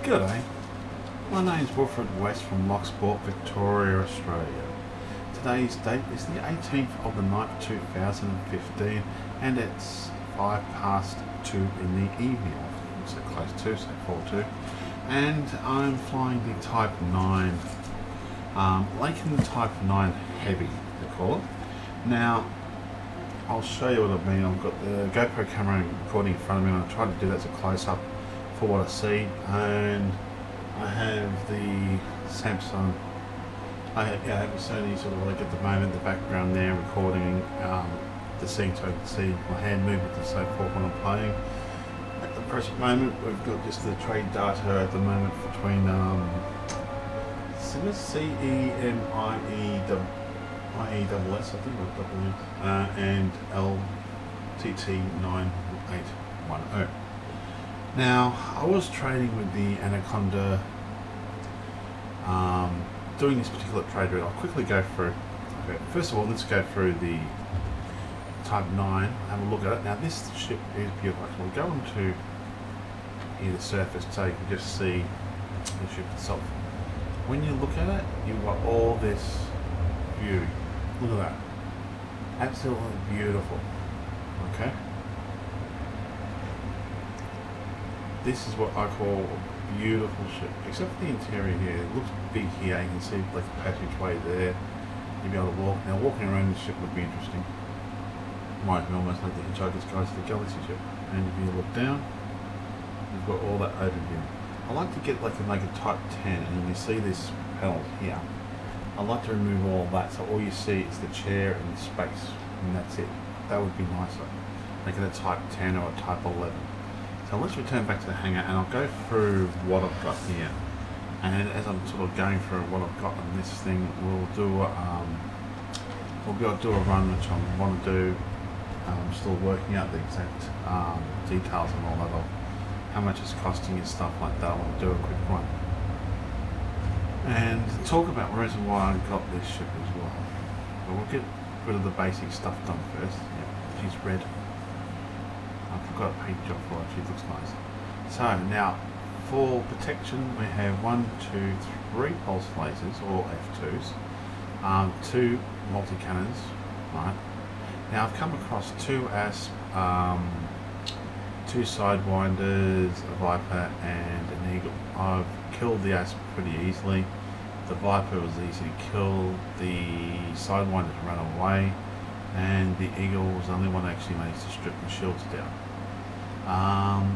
G'day, my name's Wilfred West from Locksport, Victoria, Australia. Today's date is the 18th of the 9th 2015 and it's 2:05 in the evening, so close to, so 4:02, and I'm flying the Type 9, Lakon Type 9 Heavy they call it. Now I'll show you what I mean. I've got the GoPro camera recording in front of me and I try to do that as a close-up for what I see, and I have the Samsung, I have the Sony sort of like at the moment, the background there recording the scene, so I can see my hand movement and so forth when I'm playing. At the present moment we've got just the trade data at the moment between CEMIESS I think, or W, and LTT9810. Now, I was trading with the Anaconda, doing this particular trade route. I'll quickly go through. Okay, first of all, let's go through the Type 9, have a look at it. Now, this ship is beautiful. We'll go onto here, the surface, so you can just see the ship itself. When you look at it, you've got all this view. Look at that. Absolutely beautiful. Okay? This is what I call a beautiful ship, except for the interior here. It looks big here. You can see like the passageway there. You'll be able to walk. Now, walking around this ship would be interesting. Might be almost like the Hitchhiker's Guide to the Galaxy ship. And if you look down, you've got all that overview. I like to get like a Type 10, and you see this panel here. I like to remove all of that, so all you see is the chair and the space, and that's it. That would be nicer. Make it a Type 10 or a Type 11. So let's return back to the hangar and I'll go through what I've got here. And as I'm sort of going through what I've got on this thing, we'll do a run which I want to do. I'm still working out the exact details and all that of how much it's costing and stuff like that. I want to do a quick run. And talk about the reason why I got this ship as well. But we'll get rid of the basic stuff done first. Yeah, she's red. I've got a paint job for it, she looks nice. So now, for protection, we have 1, 2, 3 pulse lasers, or F2s, 2 multi-cannons, right? Now I've come across 2 ASP, 2 Sidewinders, a Viper and an Eagle. I've killed the ASP pretty easily. The Viper was easy to kill, the Sidewinders ran away, and the Eagle was the only one that actually managed to strip the shields down.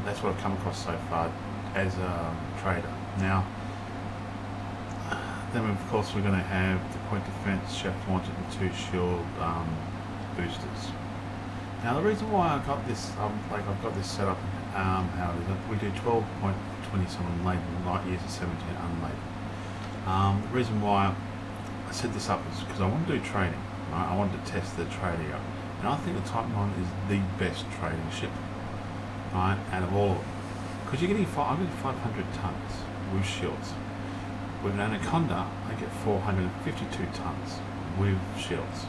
That's what I've come across so far as a trader. Now, then of course we're going to have the point defense, shaft launcher and 2 shield boosters. Now the reason why I got this, I've got this set up, how is it? We do 12.27 laden, light years of 17 unladen. The reason why I set this up is because I want to do trading. Right? I wanted to test the trading out, and I think the Type 9 is the best trading ship, right, out of all of them, because you're getting I'm getting 500 tons with shields. With an Anaconda, I get 452 tons with shields.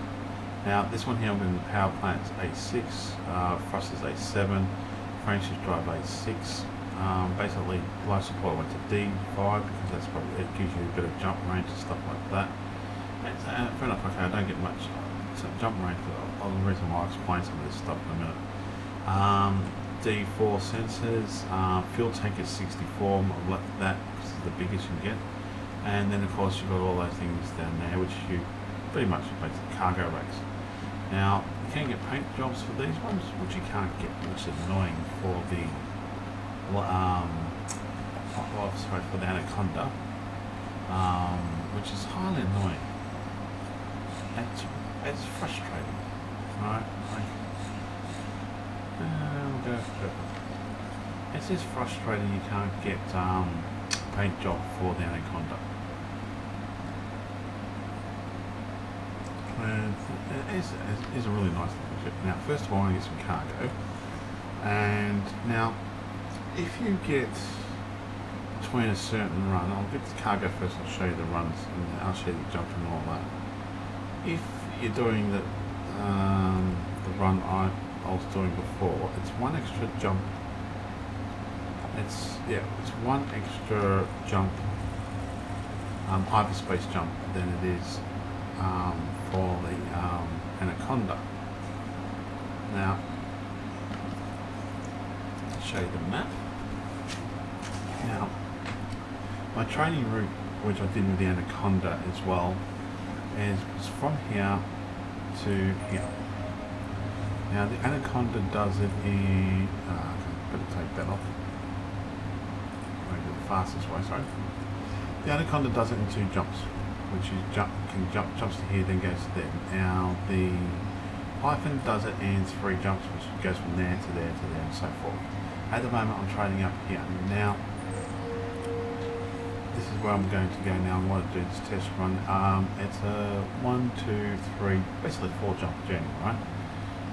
Now this one here, I'm getting the power plant's A6, thrusters A7, frameshift drive A6. Basically, life support went to D5 because that's probably, it gives you a bit of jump range and stuff like that. Fair enough, okay, I don't get much jump range, but the reason why I'll explain some of this stuff in a minute. D4 sensors, fuel tank is 64, I've left that because it's the biggest you can get. And then of course you've got all those things down there which you pretty much make the cargo racks. Now, you can get paint jobs for these ones, which you can't get, which is annoying for the for the Anaconda, which is highly annoying. It's frustrating, right? It's just frustrating you can't get a paint job for the Anaconda. And it is a really nice little ship. Now, first of all, I want to get some cargo. And now, if you get between a certain run, I'll get the cargo first, I'll show you the runs, and I'll show you the jump and all that. If you're doing the run I was doing before, it's 1 extra jump it's one extra jump, hyperspace jump than it is for the Anaconda. Now, I'll show you the map. Now, my training route, which I did with the Anaconda as well, is from here to here. Now, the Anaconda does it in. Better take that off. Maybe the fastest way. Sorry. The Anaconda does it in 2 jumps, which is jumps to here, then goes to there. Now, the Python does it in 3 jumps, which goes from there to there to there, and so forth. At the moment, I'm training up here. Now, this is where I'm going to go now. I want to do this test run. It's a 1, 2, 3, basically 4 jump journey, right?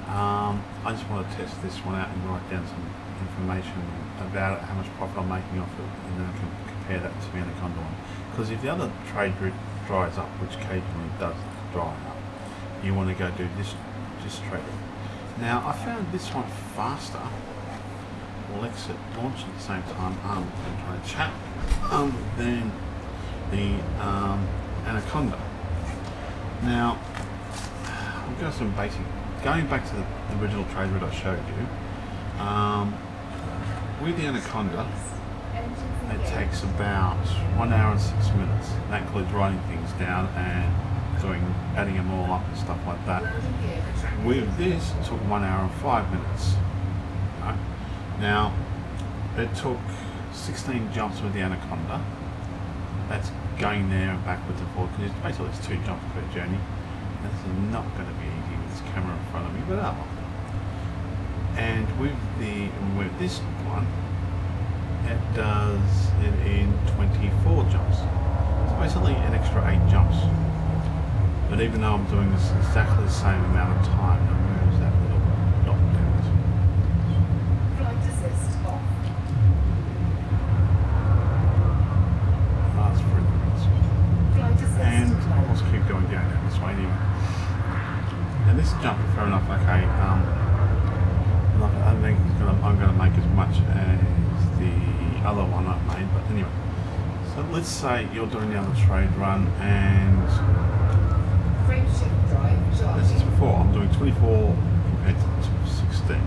I just want to test this one out and write down some information about it, how much profit I'm making off it, and then I can compare that to the Anaconda one. Because if the other trade route dries up, which occasionally does dry up, you want to go do this trade route. Now, I found this one faster. We'll exit launch at the same time. I'm trying to chat than the Anaconda. Now, I've got some basic. Going back to the original trade route I showed you, with the Anaconda, it takes about 1 hour and 6 minutes. That includes writing things down and adding them all up and stuff like that. With this, it took 1 hour and 5 minutes. Right? Now, it took 16 jumps with the Anaconda. That's going there and backwards and forwards, because basically it's 2 jumps per journey. And this is not going to be easy with this camera in front of me, but and with this one, it does it in 24 jumps. It's basically an extra 8 jumps. But even though I'm doing this exactly the same amount of time, now where is that little dot down? Flight assist off. That's 3 minutes. Flight assist. And I'll just keep going down this way anyway. Now this jump, fair enough, okay. I think I'm going to make as much as the other one I've made, but anyway. So let's say you're doing the other trade run and Frame shift drive charging. this is before, I'm doing 24 compared to 16.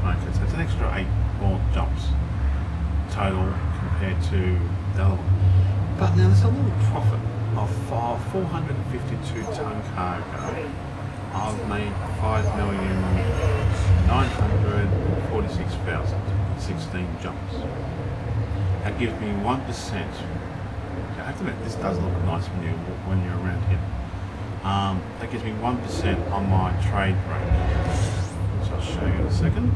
Okay, so it's an extra 8 more jumps total compared to the other one. But now there's a little profit of 452 ton cargo. I've made 5,946,016 jumps. That gives me 1%. I have to admit, this does look nice when you're around here. That gives me 1% on my trade rate, which I'll show you in a second.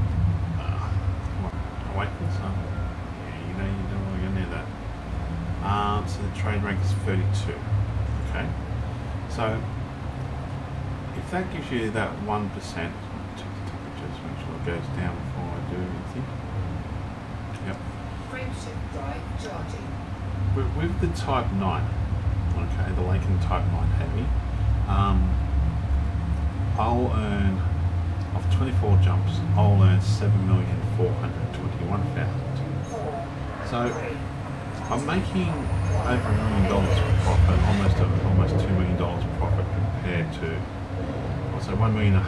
I'll wait for this one. Yeah, you don't want to go near that. So the trade rate is 32. Okay, so if that gives you that 1%, check the temperature, just make sure it goes down before I do anything. Yep. Frame shift drive charging. With the Type 9, okay, the Lakon Type 9 Heavy, I'll earn, of 24 jumps, I'll earn 7,421,000. So I'm making over $1 million profit, almost $2 million profit compared to, I'll say $1.5 million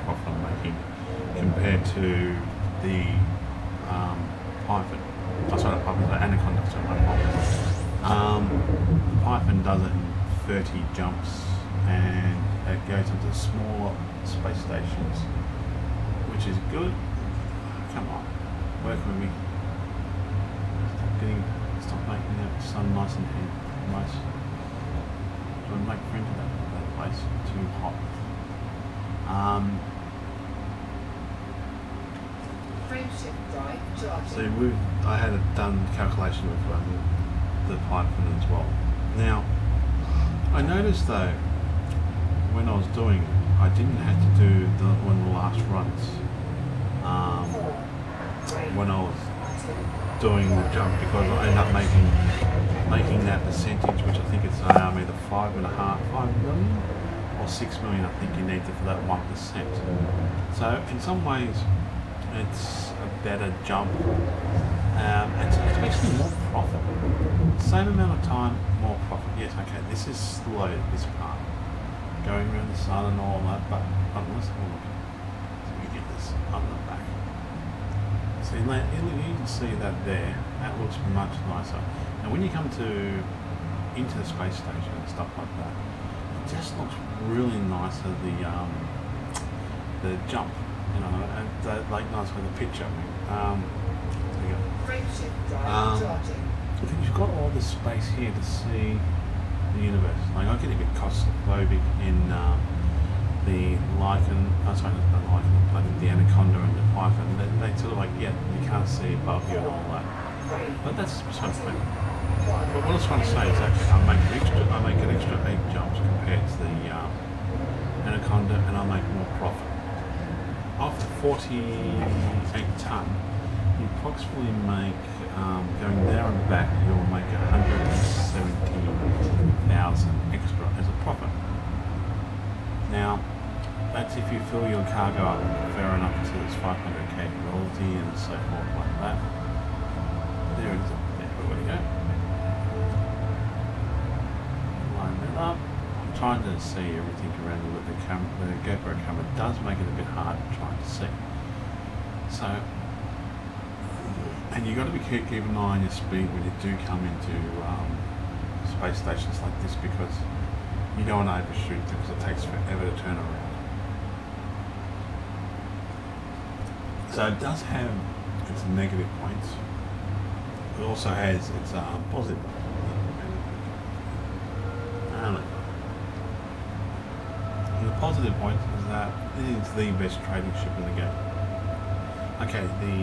profit I'm making compared to the Python. Oh, sorry, not Python, the Anaconda. Sorry, not Python. Python does it in 30 jumps, and it goes into smaller space stations, which is good. Come on, work with me. Stop making that sun nice and nice. Do I make friends with that place? Too hot. Frame shift drive charging. So I had done calculation with the Python as well. Now, I noticed though, when I was doing it, I didn't have to do one of the last runs. When I was doing the jump, because I ended up making that percentage, which I think it's either 5 million or 6 million. I think you need for that 1%. So in some ways, it's a better jump. It's actually more profit. Same amount of time, more profit. Yes, okay, this is slow, this part. Going around the sun and all that, but let's have a look. So we get this on the back. So you can see that there. That looks much nicer. And when you come into the space station and stuff like that, it just looks really nicer. The jump, you know, and like nice with the picture. There you go. Frameshift drive charging. Because you've got all this space here to see the universe. Like I get a bit claustrophobic in the Lakon, sorry, not Lakon, but the Anaconda and the Python. They sort of like, yeah, you can't see above you and all that. But that's beside the point. But what I was trying to say is actually I make an extra 8 jumps compared to the Anaconda, and I make more profit. After 48 ton, you approximately make, going there and back, you'll make 170,000 extra as a profit. Now, that's if you fill your cargo up fair enough to its 500 capability and so forth like that. There it is. There we go. Line that up. I'm trying to see everything around with the camera. The GoPro camera does make it a bit hard trying to see. So, and you've got to keep an eye on your speed when you do come into space stations like this, because you don't want to overshoot because it takes forever to turn around. So it does have its negative points. It also has its positive. And the positive point is that it is the best trading ship in the game. Okay, the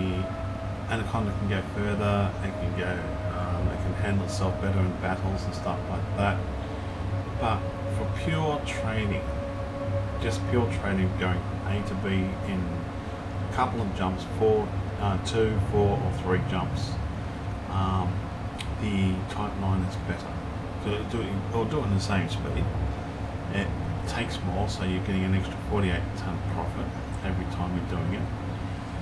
Anaconda can go further, it can go, it can handle itself better in battles and stuff like that. But for pure trading, just pure trading, going from A to B in a couple of jumps, 2, 4 or 3 jumps, the Type 9 is better. Or do it in the same speed. It takes more, so you're getting an extra 48 ton profit every time you're doing it,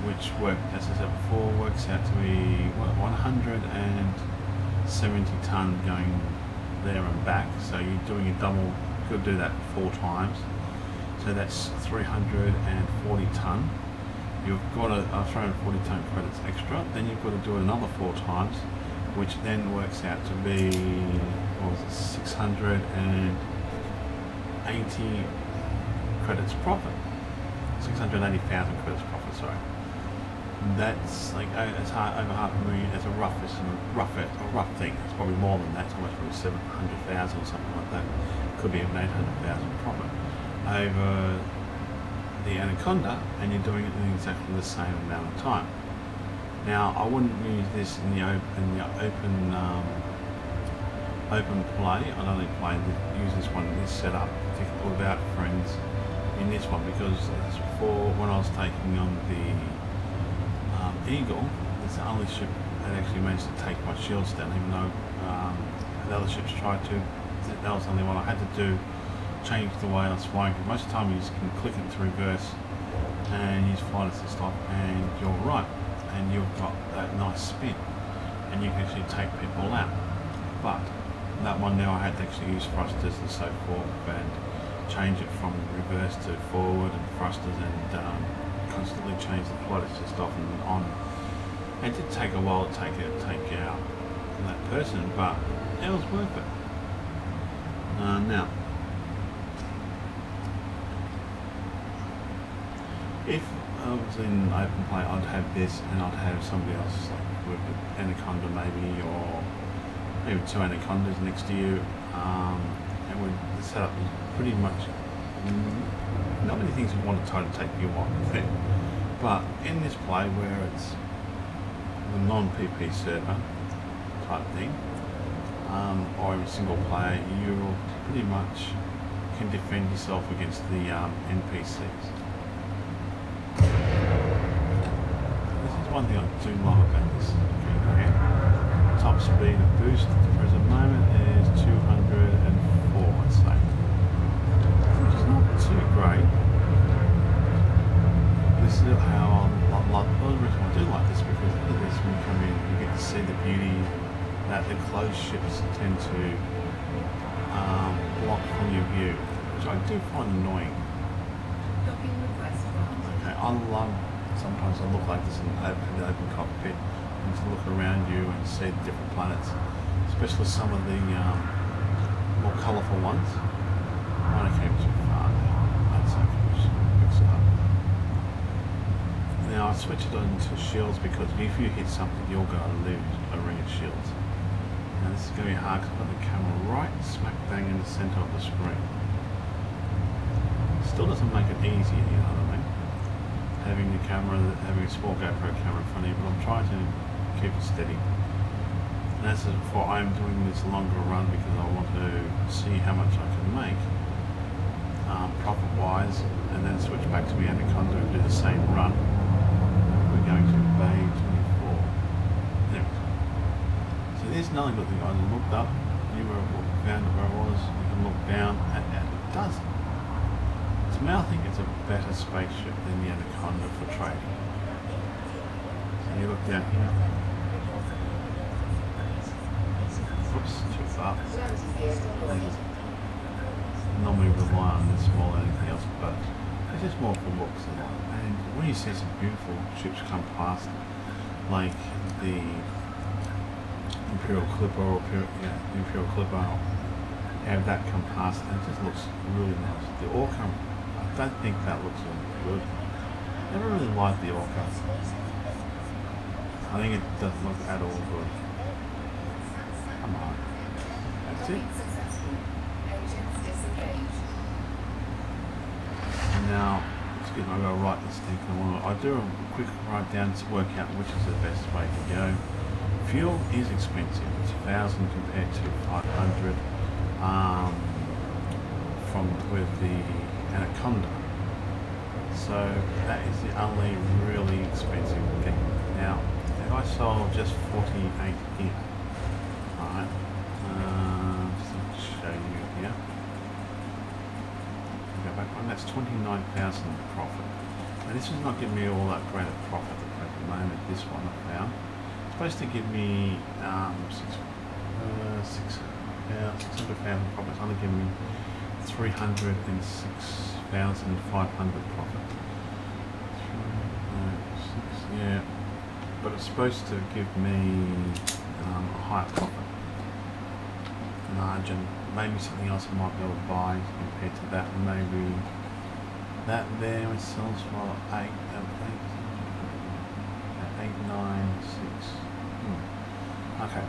which as I said before, works out to be 170 ton going there and back. So you're doing a double. You could do that 4 times. So that's 340 ton. You've got a 340 ton credits extra. Then you've got to do it another 4 times, which then works out to be, what was it, 680 credits profit. 680,000 credits profit, sorry. That's like it's over $500,000 as a rough thing. It's probably more than that. It's almost probably 700,000 or something like that. Could be even 800,000 profit over the Anaconda, and you're doing it in exactly the same amount of time. Now, I wouldn't use this in the open play. I'd only use this one in this setup, particularly without friends, in this one, because as before, when I was taking on the Eagle, it's the only ship that actually managed to take my shields down, even though the other ships tried to. That was the only one I had to do, change the way I was flying. Most of the time you just can click it to reverse and use flight assist off, and you're right, and you've got that nice spin, and you can actually take people out. But that one now I had to actually use thrusters and so forth, and change it from reverse to forward and thrusters, and constantly change the flight assist off and on. It did take a while to take out that person, but it was worth it. Now, if I was in open play, I'd have this, and I'd have somebody else, like with an Anaconda maybe, or maybe 2 Anacondas next to you. The setup is pretty much not many things you want to try to take you on with it, but in this play where it's the non-PP server type thing, or even single player, you pretty much can defend yourself against the NPCs. This is one thing I do love about this game. Top speed of boost at the present moment is 204, let's say, which is not too great. This is how I the closed ships tend to block from your view, which I do find annoying. Okay, I love, sometimes I look like this in an open cockpit and to look around you and see the different planets, especially some of the more colourful ones. I came too far. That's okay, just fix it up. Now I switch it on to shields because if you hit something you're going to lose a ring of shields. Now this is going to be hard because I've got the camera right smack bang in the centre of the screen. Still doesn't make it easy, you know what I mean? Having the camera, having a small GoPro camera in front of you, but I'm trying to keep it steady. And as for I'm doing this longer run because I want to see how much I can make profit wise, and then switch back to my Anaconda and do the same run. We're going to Bay 24. Anyway. So there's another good thing. I looked up, knew where I found where I was, you can look down, and it does. To me, I think it's a better spaceship than the Anaconda for trading. So you look down here. Oops, too far. Normally rely on this more than anything else, but it's just more for looks. And when you see some beautiful ships come past, like the Imperial Clipper or Imperial Clipper, have that come past, and it just looks really nice. The Orca, I don't think that looks good. Never really liked the Orca. I think it doesn't look at all good. Come on. That's it. Now, excuse me, I've got to write this thing. I'll do a quick write down to work out which is the best way to go. Fuel is expensive. It's 1,000 compared to 500 from with the Anaconda. So that is the only really expensive thing. Now, if I sold just 48 here, alright, just to show you here. Go back one, that's 29,000 profit. Now this is not giving me all that great a profit at the moment. This one I found. It's supposed to give me 600,000 profit. It's only giving me 306,500 profit. Yeah, but it's supposed to give me a higher profit margin. Maybe something else I might be able to buy compared to that. Maybe that there it sells for 896. Okay.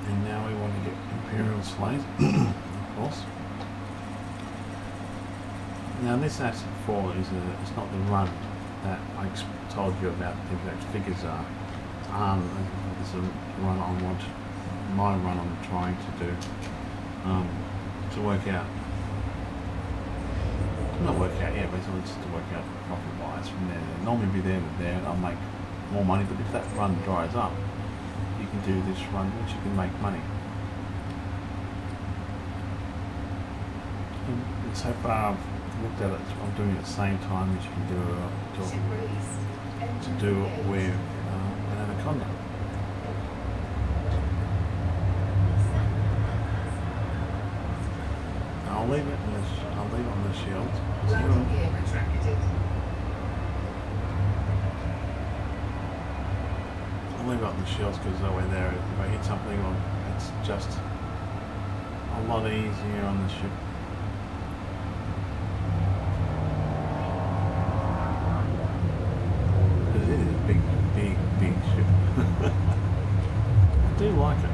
And now we want to get Imperial Slate, of course. Now this asset 4 is it's not the run that I told you about. The exact figures are. This is a run on what my run I'm trying to do. To work out, not work out, yeah, basically just to work out the profit wise from there. It'll normally be there to there, I'll make more money, but if that run dries up, you can do this run, which you can make money. And so far I've looked at it, I'm doing it at the same time as you can do it with an Anaconda. I'll leave it on the shield. Landing gear retracted. I'll leave it on the shields because that way there, if I hit something, it's just a lot easier on the ship. Because it is a big ship. I do like it.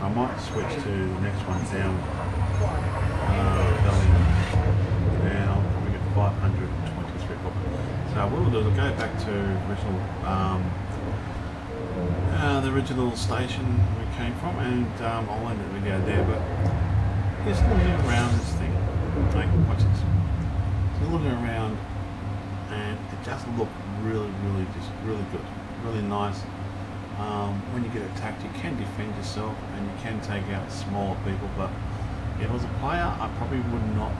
I might switch to the next one down. is I'll go back to the original station we came from, and I'll end the video there. But just looking around this thing, like watch this. So looking around, and it just looked really good, really nice. When you get attacked, you can defend yourself and you can take out smaller people. But if I was a player, I probably would not.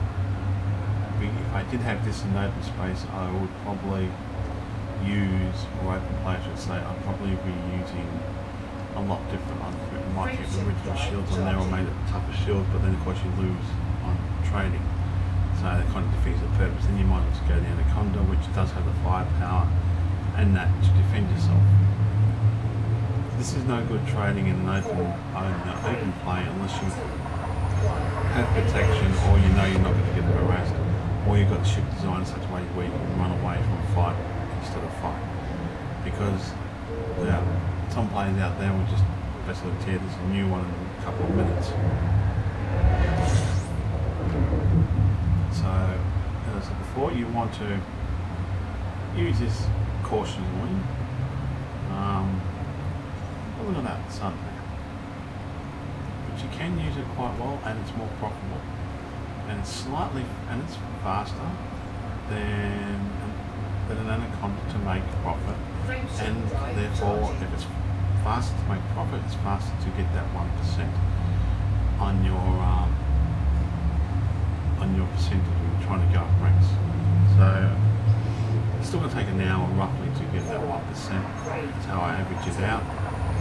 If I did have this in open space, I would probably use, or open play I should say, I'd probably be using a lot different. I might keep the original shields on there or made it tougher shield, but then of course you lose on trading. So that kind of defeats the purpose. Then you might just go the Anaconda, which does have the firepower and that to defend yourself. This is no good trading in an open play unless you have protection or you know you're not going to get harassed. Or you've got the ship designed in such a way where you can run away from a fight instead of fight. Because some players out there will just basically tear this a new one in a couple of minutes. So, as I said before, you want to use this cautiously. Look at that sun there. But you can use it quite well and it's more profitable. And it's it's faster than an Anaconda to make profit, and therefore if it's faster to make profit, it's faster to get that 1% on your percentage when you're trying to go up ranks. So it's still going to take an hour roughly to get that 1%. That's how I average it out.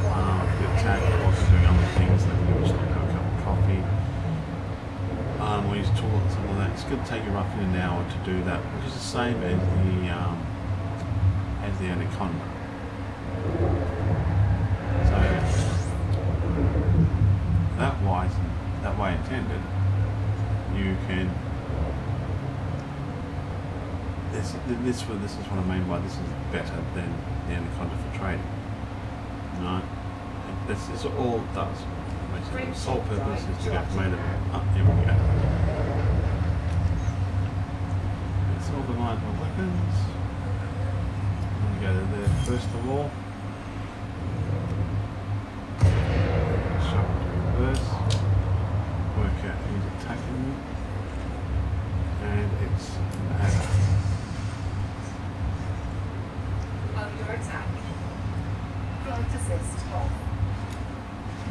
If you attack, also doing other things like you just have a cup of coffee. We use toilet and something like that. It's going to take you roughly an hour to do that, which is the same as the Anaconda. So that way intended, you can. This is what I mean by this is better than the Anaconda for trading. Right? This is all it does. The sole purpose is to get made of. Here we go. Let's organise my weapons. I'm going to go to there first of all. Shuffle to reverse. Work out who's attacking me. And it's an adder. Under attack. Flight assist off.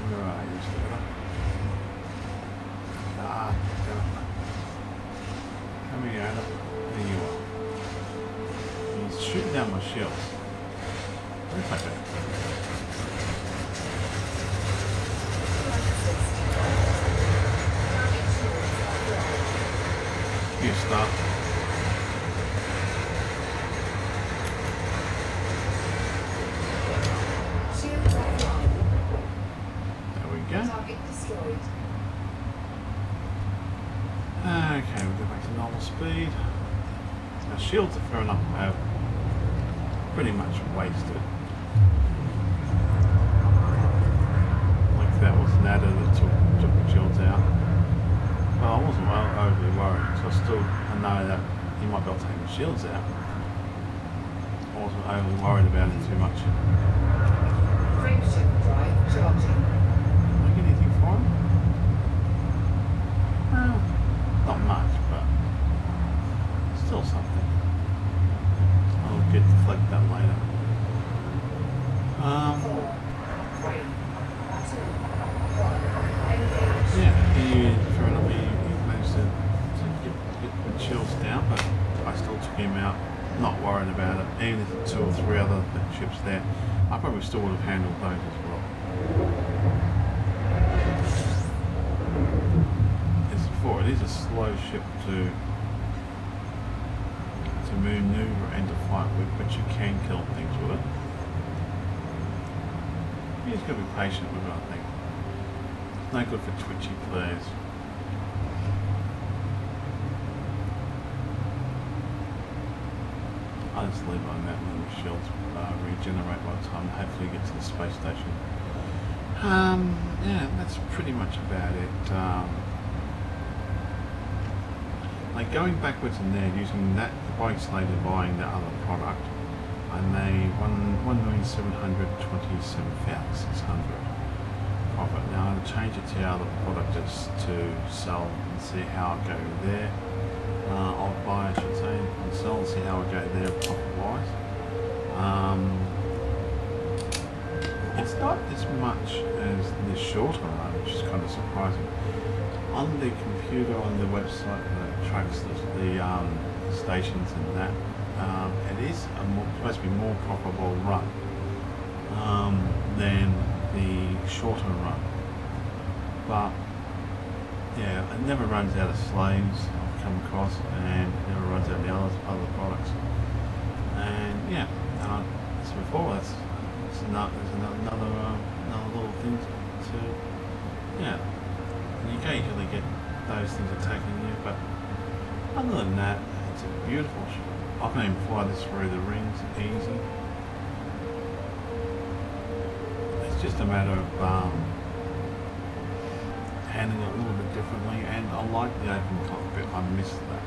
Where are you, Sarah? Come here, Adam. There you are. He's shooting down my shields. Where's that guy? You stop. Target destroyed. Okay, we'll go back to normal speed. Our shields are fair enough, pretty much wasted. Like that was an adder that took the shields out. Well, I wasn't overly worried, so I know that he might be able to take the shields out. I wasn't overly worried about it too much. Frameshift drive charging. Anything for him? Not much, but still something. I'll get to collect that later. Yeah, fair enough. He managed to get the shields down, but I still took him out. Not worried about it. Even if there were 2 or 3 other ships there, I probably still would have handled those as well. It is a slow ship to maneuver and to fight with, but you can kill things with it. You just got to be patient with it, I think. It's no good for twitchy players. I'll just leave on that and the shields regenerate by the time hopefully get to the space station. Yeah, that's pretty much about it. Like going backwards in there, using that buying slate and buying that other product, I made 1,727,600 profit. Now I'm going to change it to our other product just to sell and see how I go there. I'll buy, I should say, and sell and see how I go there profit wise. It's not as much as the shorter run, which is kind of surprising. On the computer, on the website that tracks the stations and that, it is supposed to be more profitable run than the shorter run. But yeah, it never runs out of slaves I've come across, and it never runs out of the other products. And yeah, as before, there's another little thing to yeah. You occasionally get those things attacking you, but other than that, it's a beautiful shot. I can even fly this through the rings easy. It's just a matter of handling it a little bit differently, and I like the open cockpit. I miss that.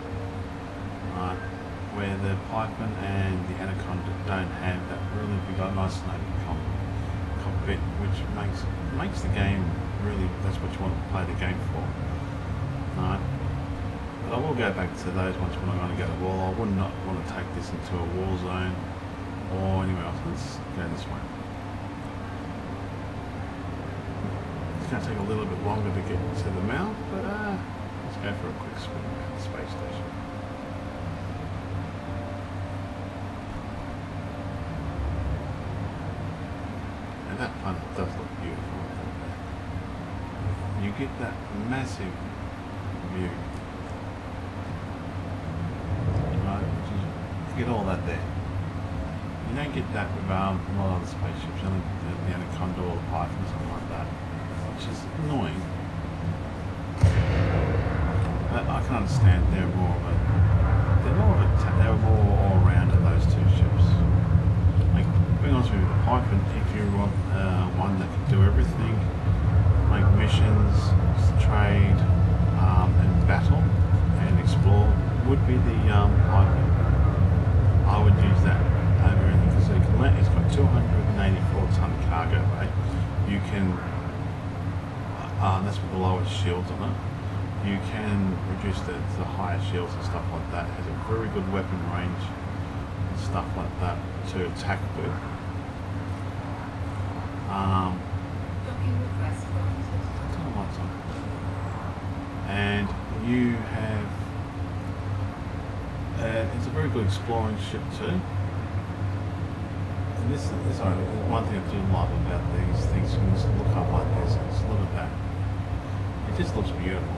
Where the Python and the Anaconda don't have that really big, isolated cockpit, which makes the game really, that's what you want to play the game for. But I will go back to those ones when I'm going to go to war. I would not want to take this into a war zone or anywhere else. Let's go this way. It's going to take a little bit longer to get to the mouth, but let's go for a quick swim around the space station. And that planet does look beautiful. You get that massive view. Right, you get all that there. You don't get that with a lot of other spaceships, only the Anaconda or the Python or something like that, which is annoying. But I can understand they're more of more all-rounder, those two ships. Like, being honest with you, the Python, if you want one that can do everything, make missions, trade, and battle and explore, would be the Python. I would use that over everything because it's got 284 ton cargo weight. You can, that's with the lowest shields on it. You can reduce the higher shields and stuff like that. It has a very good weapon range and stuff like that to attack with. And you have it's a very good exploring ship too. And this one thing I do love about these things. You can just look up like this and just look at that. It just looks beautiful.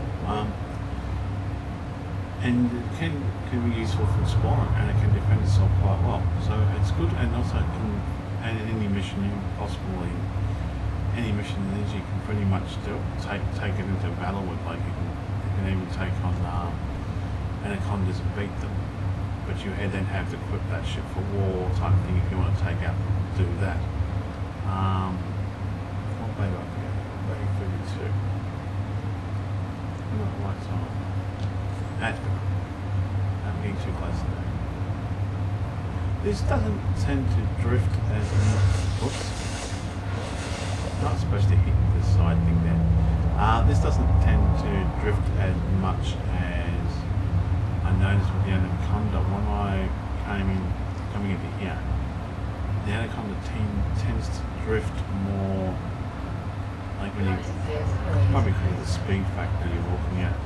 And it can be useful for exploring, and it can defend itself quite well. So it's good, and also it can, and in any mission you possibly, any mission that is, you can pretty much take it into battle with. Like you can even take on Anacondas and beat them, but you then have to equip that ship for war type thing if you want to take out do that. What bay do I forget? Bay 32. Not lights on. That's better. I'm getting too close to that. This doesn't tend to drift as much. Oops. Not supposed to hit the side thing there. This doesn't tend to drift as much as I noticed with the Anaconda when I coming into here. The Anaconda tends to drift more, like when you, probably because of the speed factor you're looking at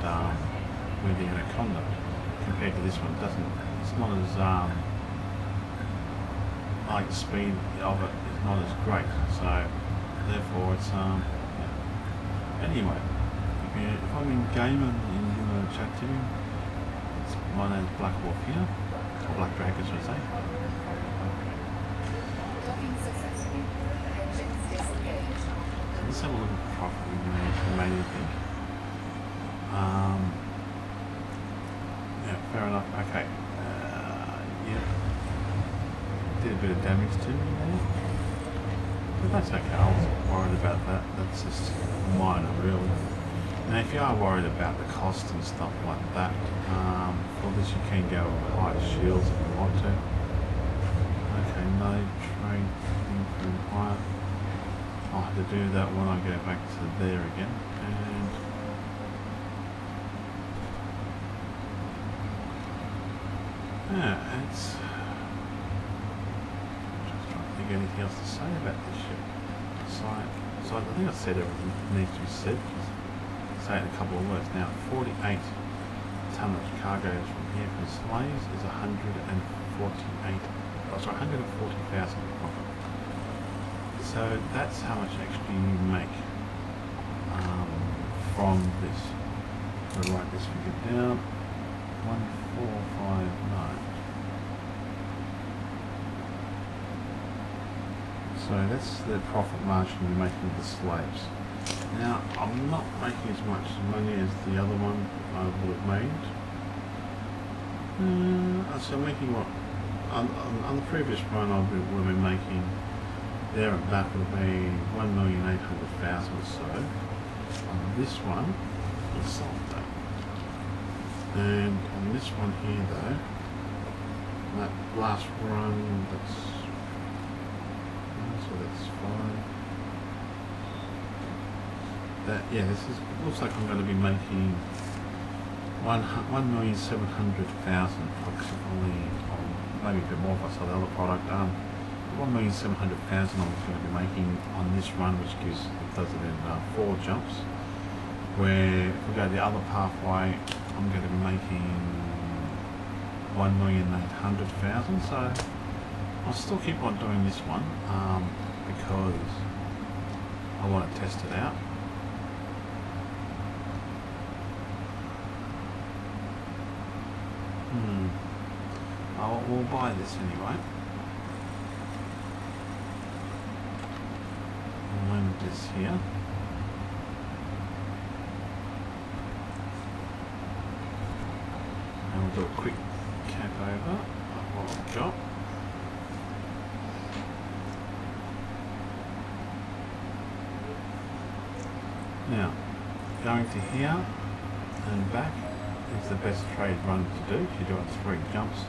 with the Anaconda compared to this one. It's not as like the speed of it is not as great, so therefore it's yeah. Anyway, if I'm in game and you want to chat to me, my name's Black Wolf here, or Black Dragon, should I say. Let's have a look at the profit we made, I think. Yeah, fair enough. Okay. Yeah. Did a bit of damage to me there. But that's okay, I wasn't worried about that. That's just minor, really. Now, if you are worried about the cost and stuff like that, for this you can go with higher shields if you want to. Okay, valid trade thing from hire. I'll have to do that when I go back to there again. And yeah, it's just trying to think of anything else to say about this ship. So I think I said everything that needs to be said. Just say it in a couple of words now. 48 tonnage cargoes from here from slaves is 140,000 profit. So that's how much extra you make from this. So write this figure down. 1459. So that's the profit margin you're making with the slaves. Now I'm not making as much money as the other one I would have made. So I'm making what on the previous one I would have been making there and back would have been 1,800,000 or so. On this one, it's sold that. And on this one here though, that last run, that's fine. That, yeah, this is, looks like I'm going to be making 1,700,000 approximately, or maybe a bit more if I sell the other product. 1,700,000 I'm going to be making on this run, which does it in 4 jumps. Where if we go the other pathway, I'm going to be making 1,800,000. So I'll still keep on doing this one because I want to test it out. We'll buy this anyway. I'll land this here. And we'll do a quick cap over of what I've got. Now, going to here and back is the best trade run to do. You do it 3 jumps.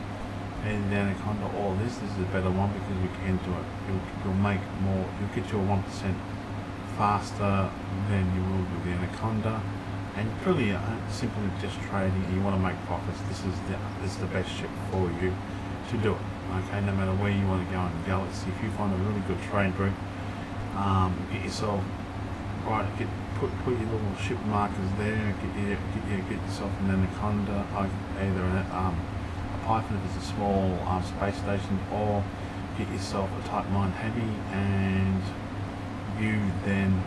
And the Anaconda, all this is a better one because you can do it. You'll make more. You'll get your 1% faster than you will with the Anaconda. And really, simply just trading. You want to make profits. This is the best ship for you to do it. Okay, no matter where you want to go in the galaxy. If you find a really good trade route, get yourself right. Put your little ship markers there. Get yourself an Anaconda, either a Python if it's a small space station, or get yourself a Type 9 Heavy, and you then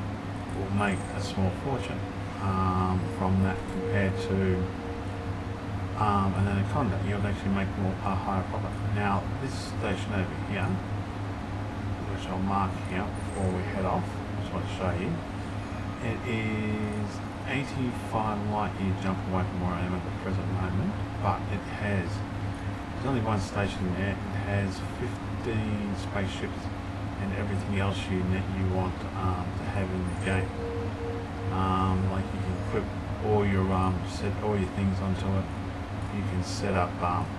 will make a small fortune from that compared to an Anaconda. You'll actually make a higher profit. Now this station over here, which I'll mark here before we head off, just want to show you, it is 85 light year jump away from where I am at the present moment, but there's only one station there. It has 15 spaceships and everything else you want to have in the game. Like you can equip all your set all your things onto it. You can set up like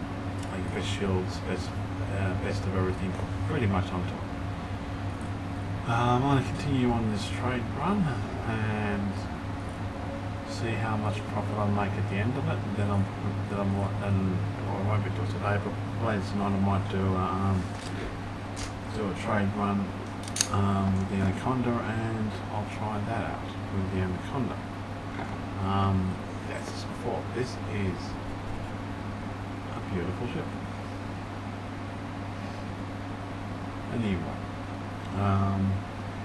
your best shields, best of everything, pretty much onto it. I'm going to continue on this trade run and see how much profit I make at the end of it. And then I won't be doing today, but later tonight I might do a trade run with the Anaconda, and I'll try that out with the Anaconda. As before, this is a beautiful ship. Anyway,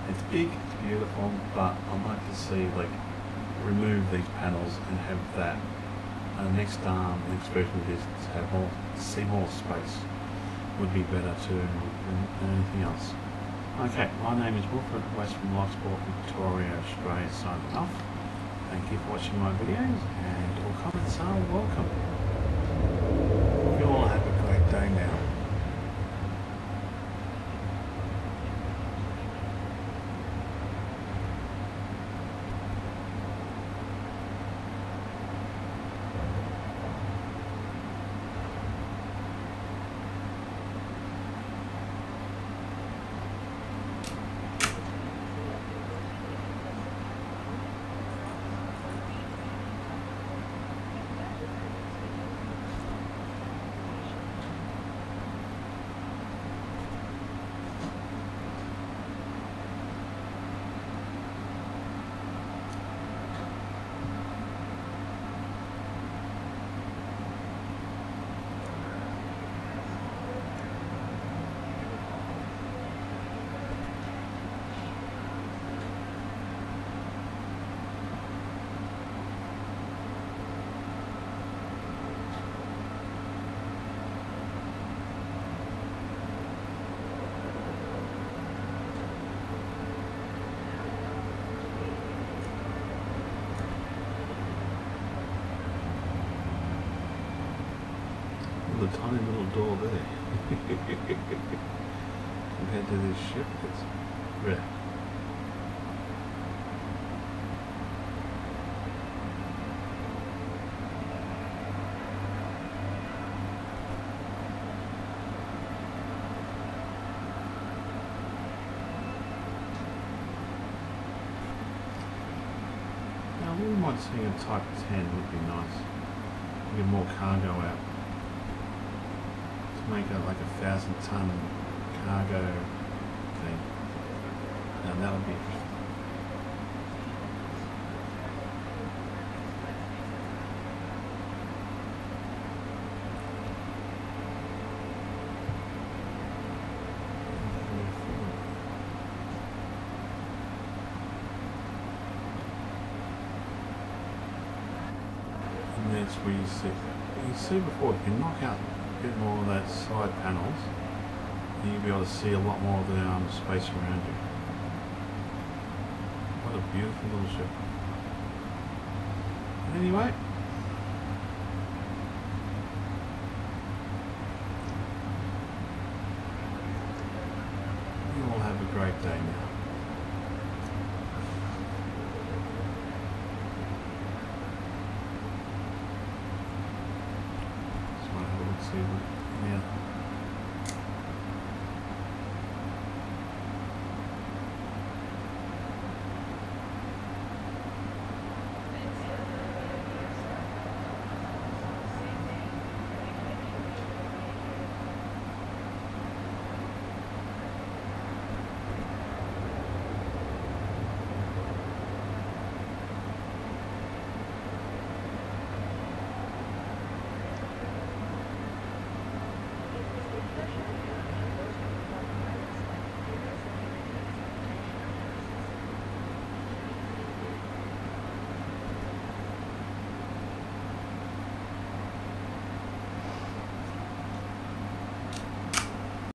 it's big, it's beautiful, but I'd like to see remove these panels and have that. Next version of this to see more space would be better than anything else. Okay, my name is Wilfred, West from Locksport, Victoria, Australia, signing off. Thank you for watching my videos, and all comments are welcome. You all have a great day now. the tiny little door there. Compared to this ship, it's yeah. Now, I wouldn't mind seeing a Type 10 would be nice. Get more cargo out. To make it like a 1,000-ton cargo thing. Now that would be interesting. And that's where you see before, if you knock out a bit more of that side panels, you'll be able to see a lot more of the space around you. What a beautiful little ship. Anyway, you all have a great day now.